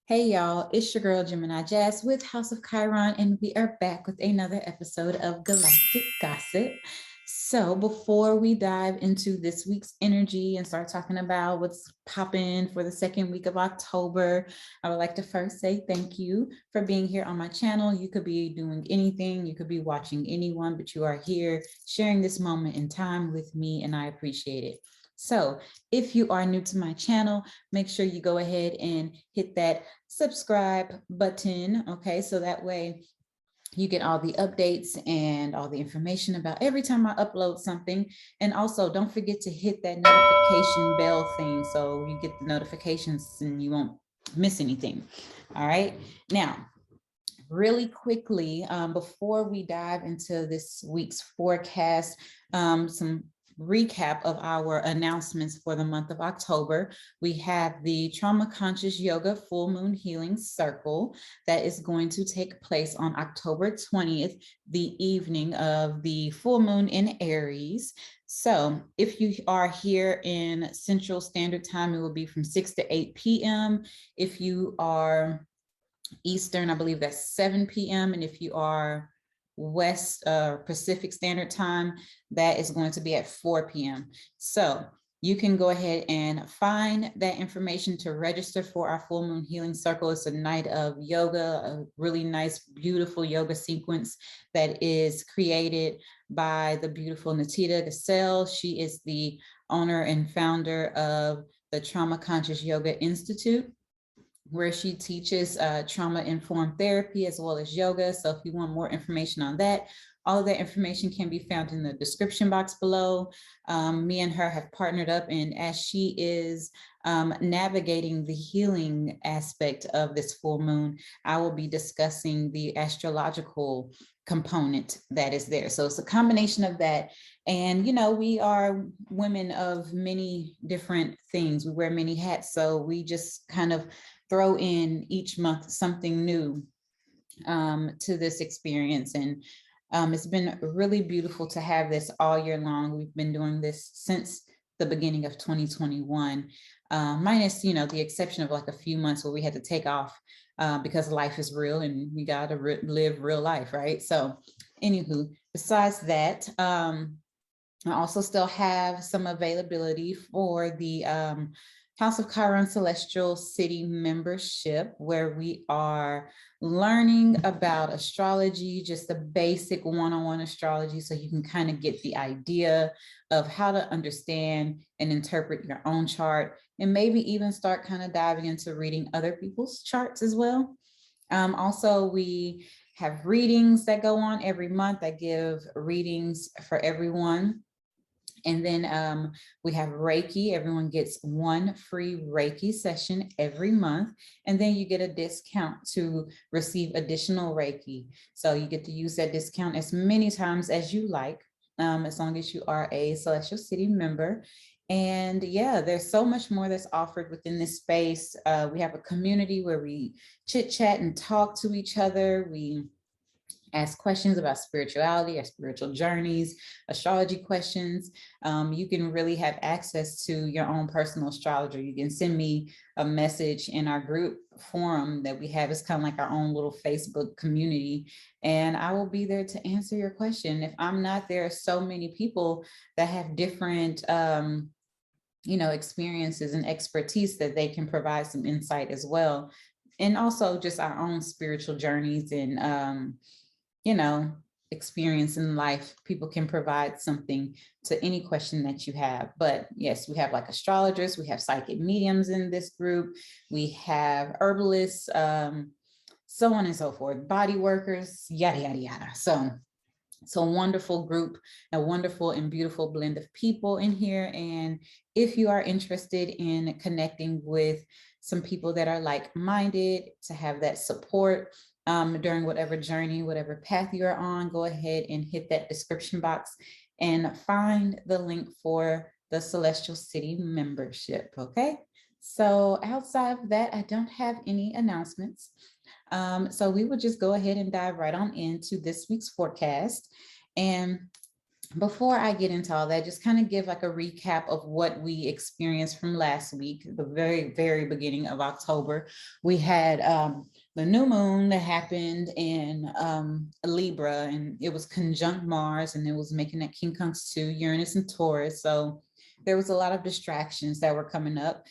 Hey y'all, it's your girl Gemini Jazz with House of Chiron, and we are back with another episode of Galactic Gossip. So, before we dive into this week's energy and start talking about what's popping for the second week of October, I would like to first say thank you for being here on my channel. You could be doing anything, you could be watching anyone, but you are here sharing this moment in time with me, and I appreciate it. So, if you are new to my channel, make sure you go ahead and hit that subscribe button, okay? So that way you get all the updates and all the information about every time I upload something. And also don't forget to hit that notification bell thing so you get the notifications and you won't miss anything. All right. Now, really quickly, before we dive into this week's forecast, some recap of our announcements for the month of October. We have the Trauma Conscious Yoga Full Moon Healing Circle that is going to take place on October 20th, the evening of the full moon in Aries. So if you are here in Central Standard Time, it will be from 6 to 8 p.m. If you are Eastern, I believe that's 7 p.m. And if you are West Pacific Standard Time, that is going to be at 4 p.m. So you can go ahead and find that information to register for our full moon healing circle. It's a night of yoga, a really nice, beautiful yoga sequence that is created by the beautiful Natita Gassel. She is the owner and founder of the Trauma Conscious Yoga Institute, where she teaches trauma-informed therapy as well as yoga. So if you want more information on that, all of that information can be found in the description box below. Me and her have partnered up, and as she is navigating the healing aspect of this full moon, I will be discussing the astrological component that is there. So it's a combination of that. And, you know, we are women of many different things. We wear many hats. So we just kind of throw in each month something new to this experience. And it's been really beautiful to have this all year long. We've been doing this since the beginning of 2021, minus, you know, the exception of like a few months where we had to take off because life is real and we got to live real life, right? So anywho, besides that, I also still have some availability for the House of Chiron Celestial City membership, where we are learning about astrology, just the basic one-on-one astrology, so you can kind of get the idea of how to understand and interpret your own chart, and maybe even start kind of diving into reading other people's charts as well. Also, we have readings that go on every month. I give readings for everyone. And then we have Reiki. Everyone gets one free Reiki session every month. And then you get a discount to receive additional Reiki. So you get to use that discount as many times as you like, as long as you are a Celestial City member. And yeah, there's so much more that's offered within this space. We have a community where we chit chat and talk to each other. We ask questions about spirituality, our spiritual journeys, astrology questions. You can really have access to your own personal astrologer. You can send me a message in our group forum that we have. It's kind of like our own little Facebook community, and I will be there to answer your question. If I'm not, there are so many people that have different you know, experiences and expertise that they can provide some insight as well. And also just our own spiritual journeys and you know, experience in life. People can provide something to any question that you have. But yes, we have like astrologers, we have psychic mediums in this group, we have herbalists, so on and so forth, body workers, yada, yada, yada. So it's a wonderful group, a wonderful and beautiful blend of people in here. And if you are interested in connecting with some people that are like-minded, to have that support during whatever journey, whatever path you're on, go ahead and hit that description box and find the link for the Celestial City membership, okay? So outside of that, I don't have any announcements. So we will just go ahead and dive right on into this week's forecast. And before I get into all that, just kind of give like a recap of what we experienced from last week, the very, very beginning of October. We had the new moon that happened in Libra, and it was conjunct Mars, and it was making that quincunx to Uranus and Taurus. So there was a lot of distractions that were coming up.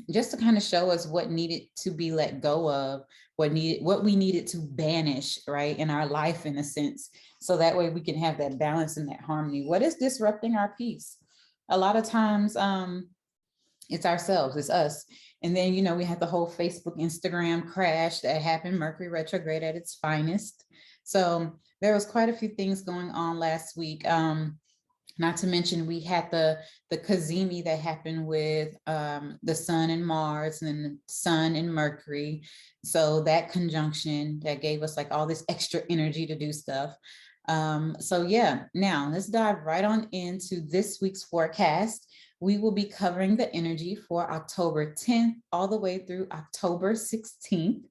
Just to kind of show us what needed to be let go of, what we needed to banish, right, in our life, in a sense, so that way we can have that balance and that harmony. What is disrupting our peace? A lot of times it's ourselves, it's us. And then, you know, we had the whole Facebook, Instagram crash that happened, Mercury retrograde at its finest. So there was quite a few things going on last week. Not to mention, we had the cazimi that happened with the sun and Mars, and then the sun and Mercury. So that conjunction that gave us like all this extra energy to do stuff. So yeah, now let's dive right on into this week's forecast. We will be covering the energy for October 10th all the way through October 16th.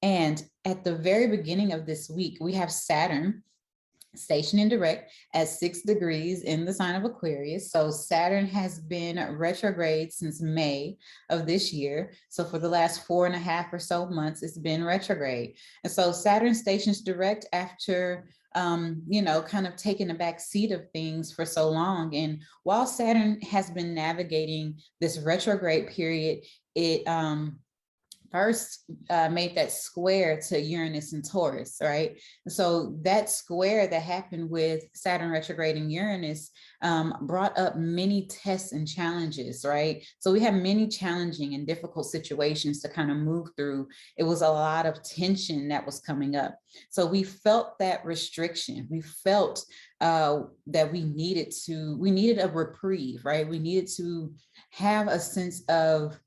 And at the very beginning of this week, we have Saturn stationed in direct at 6 degrees in the sign of Aquarius. So Saturn has been retrograde since May of this year. So for the last 4.5 or so months, it's been retrograde. And so Saturn stations direct after you know, kind of taking a back seat of things for so long. And while Saturn has been navigating this retrograde period, it first made that square to Uranus and Taurus, right? So that square that happened with Saturn retrograde and Uranus brought up many tests and challenges, right? So we have many challenging and difficult situations to kind of move through. It was a lot of tension that was coming up. So we felt that restriction. We felt that we needed a reprieve, right? We needed to have a sense of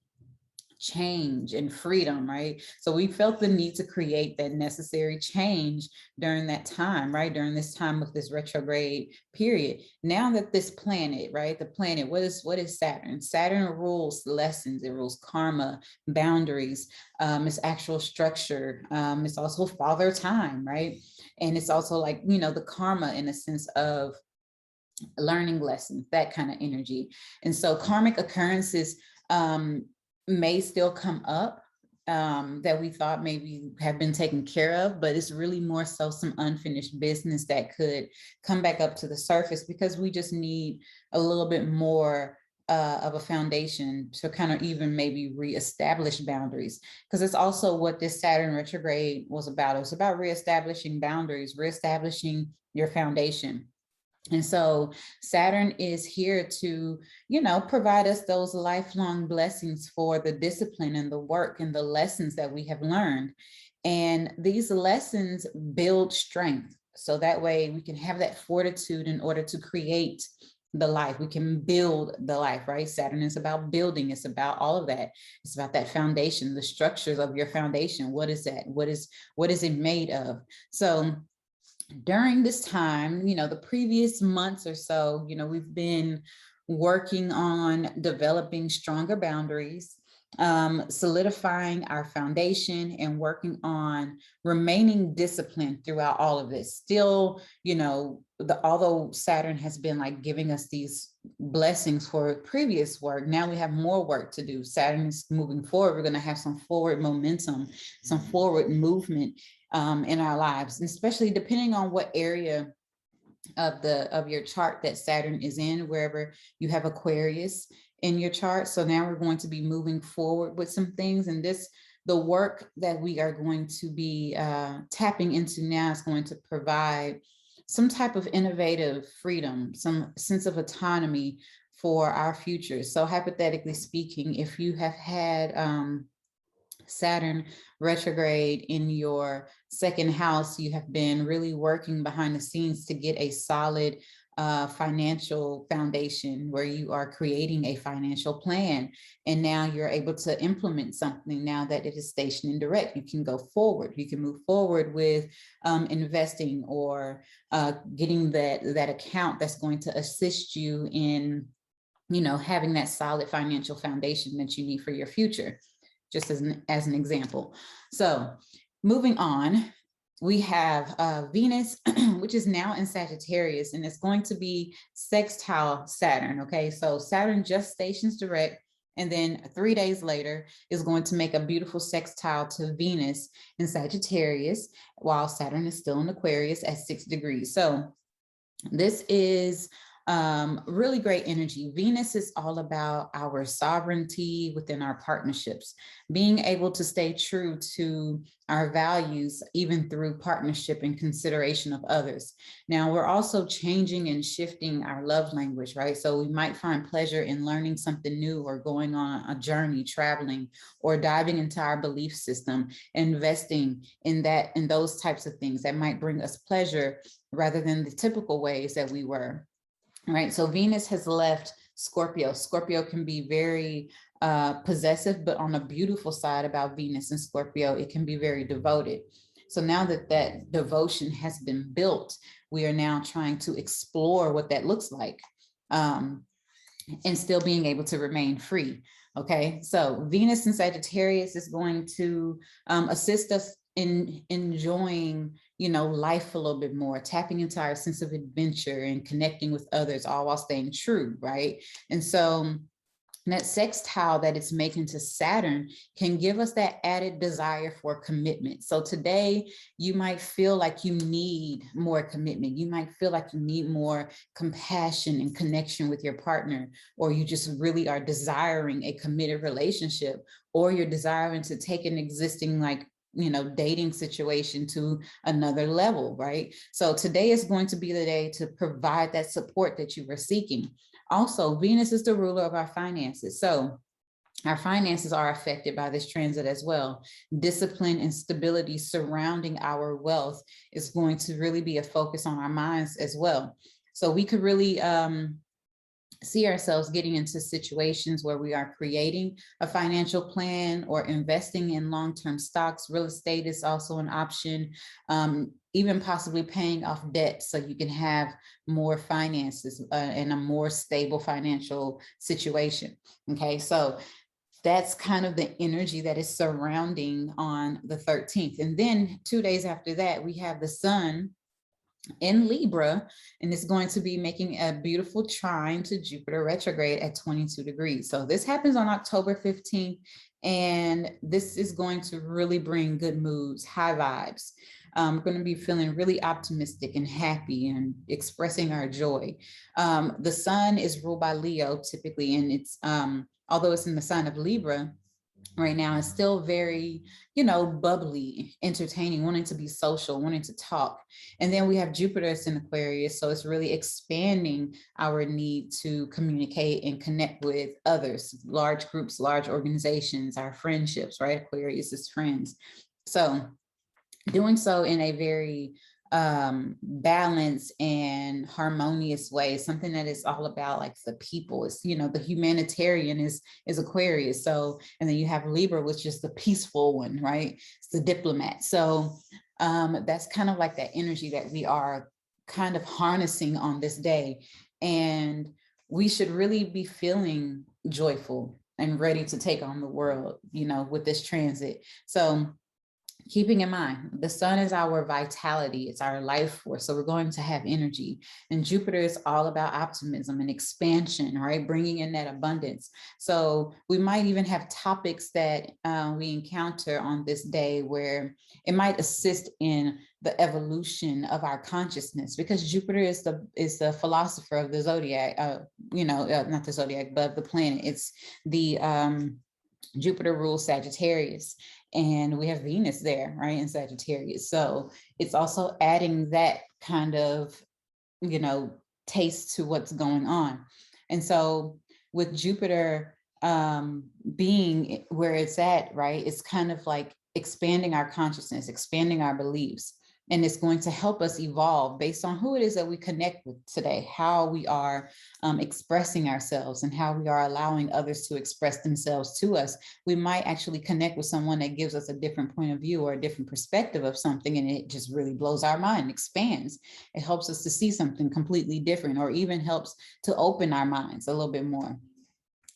change and freedom, right? So we felt the need to create that necessary change during that time, right? During this time of this retrograde period. Now that this planet, right? The planet, what is Saturn? Saturn rules lessons, it rules karma, boundaries, its actual structure. It's also father time, right? And it's also like, you know, the karma in a sense of learning lessons, that kind of energy. And so karmic occurrences may still come up that we thought maybe have been taken care of, but it's really more so some unfinished business that could come back up to the surface, because we just need a little bit more of a foundation to kind of even maybe reestablish boundaries, because it's also what this Saturn retrograde was about. It was about reestablishing boundaries, reestablishing your foundation. And so Saturn is here to, you know, provide us those lifelong blessings for the discipline and the work and the lessons that we have learned. And these lessons build strength. So that way we can have that fortitude in order to create the life. We can build the life, right? Saturn is about building. It's about all of that. It's about that foundation, the structures of your foundation. What is that? What is it made of? So during this time, you know, the previous months or so, you know, we've been working on developing stronger boundaries, solidifying our foundation, and working on remaining disciplined throughout all of this. Still, you know, although Saturn has been like giving us these blessings for previous work, now we have more work to do. Saturn is moving forward. We're going to have some forward momentum, some forward movement in our lives, and especially depending on what area of your chart that Saturn is in, wherever you have Aquarius in your chart. So now we're going to be moving forward with some things, and the work that we are going to be tapping into now is going to provide some type of innovative freedom, some sense of autonomy for our future. So hypothetically speaking, if you have had Saturn retrograde in your second house, you have been really working behind the scenes to get a solid financial foundation where you are creating a financial plan. And now you're able to implement something now that it is stationed in direct. You can go forward. You can move forward with investing or getting that account that's going to assist you in, you know, having that solid financial foundation that you need for your future, just as an example. So moving on, we have Venus, which is now in Sagittarius, and it's going to be sextile Saturn. Okay, so Saturn just stations direct, and then 3 days later is going to make a beautiful sextile to Venus in Sagittarius, while Saturn is still in Aquarius at 6 degrees. So this is really great energy. Venus is all about our sovereignty within our partnerships, being able to stay true to our values, even through partnership and consideration of others. Now, we're also changing and shifting our love language, right? So we might find pleasure in learning something new, or going on a journey, traveling, or diving into our belief system, investing in that, in those types of things that might bring us pleasure rather than the typical ways that we were. Right. So Venus has left Scorpio. Scorpio can be very possessive, but on a beautiful side about Venus and Scorpio, it can be very devoted. So now that that devotion has been built, we are now trying to explore what that looks like, and still being able to remain free. Okay. So Venus in Sagittarius is going to assist us in enjoying, life a little bit more, tapping into our sense of adventure and connecting with others, all while staying true, right? And so that sextile that it's making to Saturn can give us that added desire for commitment. So today you might feel like you need more commitment. You might feel like you need more compassion and connection with your partner, or you just really are desiring a committed relationship, or you're desiring to take an existing dating situation to another level, right? So today is going to be the day to provide that support that you were seeking. Also, Venus is the ruler of our finances. So our finances are affected by this transit as well. Discipline and stability surrounding our wealth is going to really be a focus on our minds as well. So we could really see ourselves getting into situations where we are creating a financial plan or investing in long-term stocks. Real estate is also an option, even possibly paying off debt so you can have more finances and a more stable financial situation. Okay, so that's kind of the energy that is surrounding on the 13th. And then 2 days after that, we have the sun in Libra, and it's going to be making a beautiful trine to Jupiter retrograde at 22 degrees. So this happens on October 15th, and this is going to really bring good moods, high vibes. We're going to be feeling really optimistic and happy and expressing our joy. The sun is ruled by Leo typically, and it's although it's in the sign of Libra right now, it's still very, bubbly, entertaining, wanting to be social, wanting to talk. And then we have Jupiter in Aquarius. So it's really expanding our need to communicate and connect with others, large groups, large organizations, our friendships, right? Aquarius is friends. So doing so in a very balanced and harmonious way, something that is all about like the people. It's, the humanitarian is Aquarius. So, and then you have Libra, which is the peaceful one, right? It's the diplomat. So that's kind of like that energy that we are kind of harnessing on this day. And we should really be feeling joyful and ready to take on the world, with this transit. So keeping in mind, the sun is our vitality, it's our life force. So we're going to have energy. And Jupiter is all about optimism and expansion, right? Bringing in that abundance. So we might even have topics that we encounter on this day where it might assist in the evolution of our consciousness, because Jupiter is the philosopher of the zodiac, not the zodiac, but the planet. It's the Jupiter rules Sagittarius, and we have Venus there, right, in Sagittarius. So it's also adding that kind of, taste to what's going on. And so with Jupiter being where it's at, right, it's kind of like expanding our consciousness, expanding our beliefs. And it's going to help us evolve based on who it is that we connect with today, how we are expressing ourselves, and how we are allowing others to express themselves to us. We might actually connect with someone that gives us a different point of view or a different perspective of something, and it just really blows our mind, expands. It helps us to see something completely different, or even helps to open our minds a little bit more.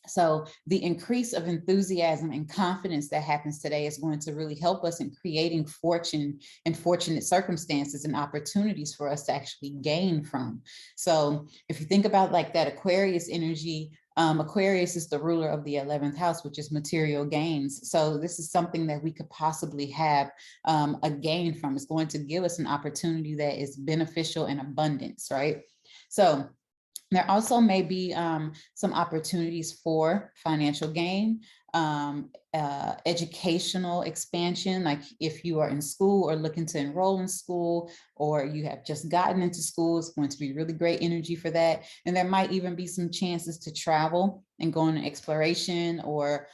So the increase of enthusiasm and confidence that happens today is going to really help us in creating fortune and fortunate circumstances and opportunities for us to actually gain from. So if you think about like that Aquarius energy, Aquarius is the ruler of the 11th house, which is material gains. So this is something that we could possibly have a gain from. It's going to give us an opportunity that is beneficial and abundance, right? So there also may be some opportunities for financial gain, educational expansion, like if you are in school or looking to enroll in school, or you have just gotten into school, it's going to be really great energy for that. And there might even be some chances to travel and go on an exploration, or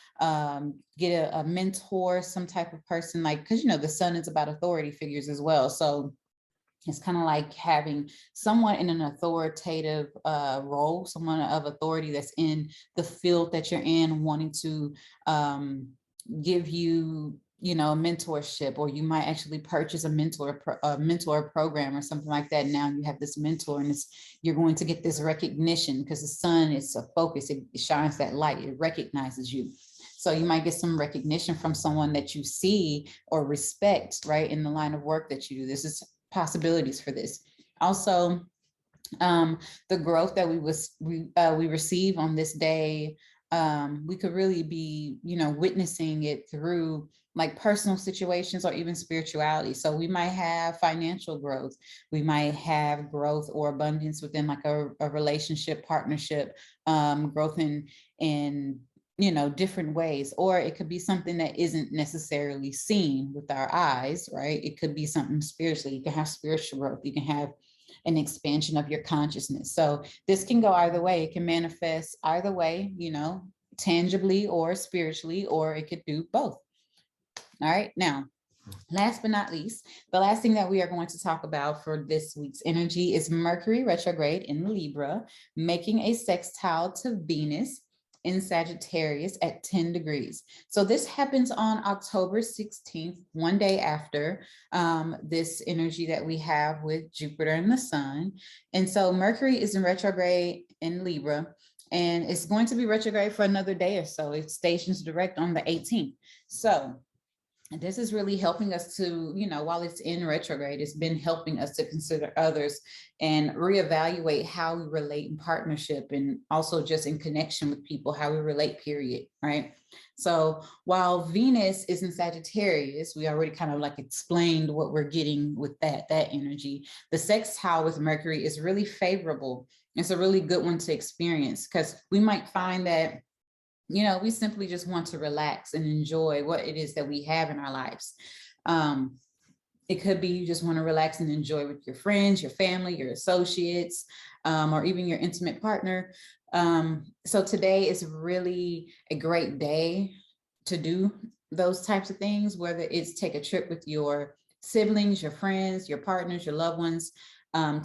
get a mentor, some type of person, like, because you know the sun is about authority figures as well. So it's kind of like having someone in an authoritative role, someone of authority that's in the field that you're in, wanting to give you, you know, mentorship, or you might actually purchase a mentor program or something like that. Now you have this mentor, and you're going to get this recognition because the sun is a focus. It shines that light. It recognizes you. So you might get some recognition from someone that you see or respect, right, in the line of work that you do. This is possibilities for this. Also, the growth that we receive on this day, we could really be, you know, witnessing it through like personal situations or even spirituality. So we might have financial growth, we might have growth or abundance within like a relationship, partnership, growth in you know, different ways. Or it could be something that isn't necessarily seen with our eyes, right? It could be something spiritually. You can have spiritual growth, you can have an expansion of your consciousness. So this can go either way. It can manifest either way, you know, tangibly or spiritually, or it could do both. All right. Now, last but not least, the last thing that we are going to talk about for this week's energy is Mercury retrograde in Libra, making a sextile to Venus in Sagittarius at 10 degrees. So this happens on October 16th, one day after this energy that we have with Jupiter and the sun. And so Mercury is in retrograde in Libra, and it's going to be retrograde for another day or so. It stations direct on the 18th. So this is really helping us to, you know, while it's in retrograde, it's been helping us to consider others and reevaluate how we relate in partnership, and also just in connection with people, how we relate, period, right? So while Venus is in Sagittarius, we already kind of like explained what we're getting with that energy. The sextile with Mercury is really favorable. It's a really good one to experience, because we might find that, you know, we simply just want to relax and enjoy what it is that we have in our lives. It could be you just want to relax and enjoy with your friends, your family, your associates, or even your intimate partner. So today is really a great day to do those types of things, whether it's take a trip with your siblings, your friends, your partners, your loved ones,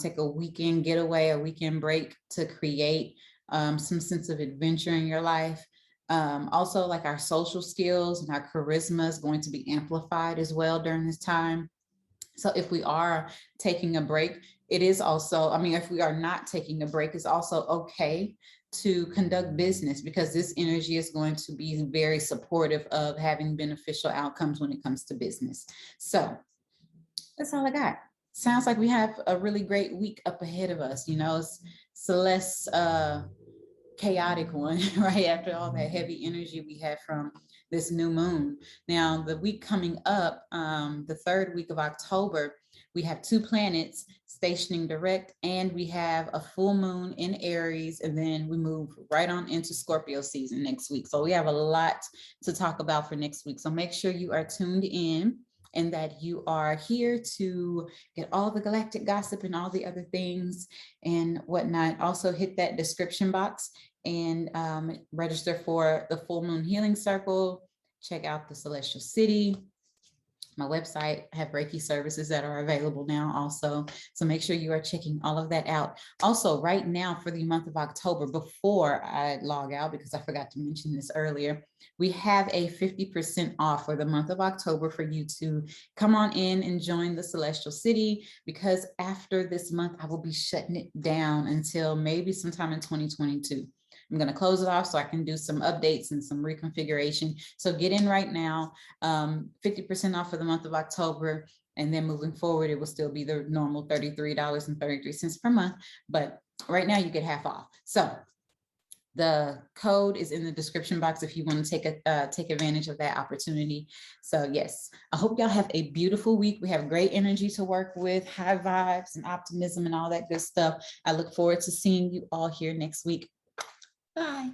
take a weekend getaway, a weekend break to create some sense of adventure in your life. Also, like our social skills and our charisma is going to be amplified as well during this time. So if we are taking a break, it is also, I mean, if we are not taking a break, it's also okay to conduct business, because this energy is going to be very supportive of having beneficial outcomes when it comes to business. So that's all I got. Sounds like we have a really great week up ahead of us. You know, it's less chaotic one, right? After all that heavy energy we had from this new moon. Now, the week coming up, the third week of October, we have two planets stationing direct, and we have a full moon in Aries, and then we move right on into Scorpio season next week. So we have a lot to talk about for next week. So make sure you are tuned in, and that you are here to get all the galactic gossip and all the other things and whatnot. Also hit that description box and register for the full moon healing circle. Check out the Celestial City. My website, I have Reiki services that are available now also. So make sure you are checking all of that out. Also, right now for the month of October, before I log out, because I forgot to mention this earlier, we have a 50% off for the month of October for you to come on in and join the Celestial City, because after this month, I will be shutting it down until maybe sometime in 2022. I'm going to close it off so I can do some updates and some reconfiguration. So get in right now, 50% off for the month of October. And then moving forward, it will still be the normal $33.33 per month. But right now you get half off. So the code is in the description box if you want to take advantage of that opportunity. So yes, I hope y'all have a beautiful week. We have great energy to work with, high vibes and optimism and all that good stuff. I look forward to seeing you all here next week. Bye.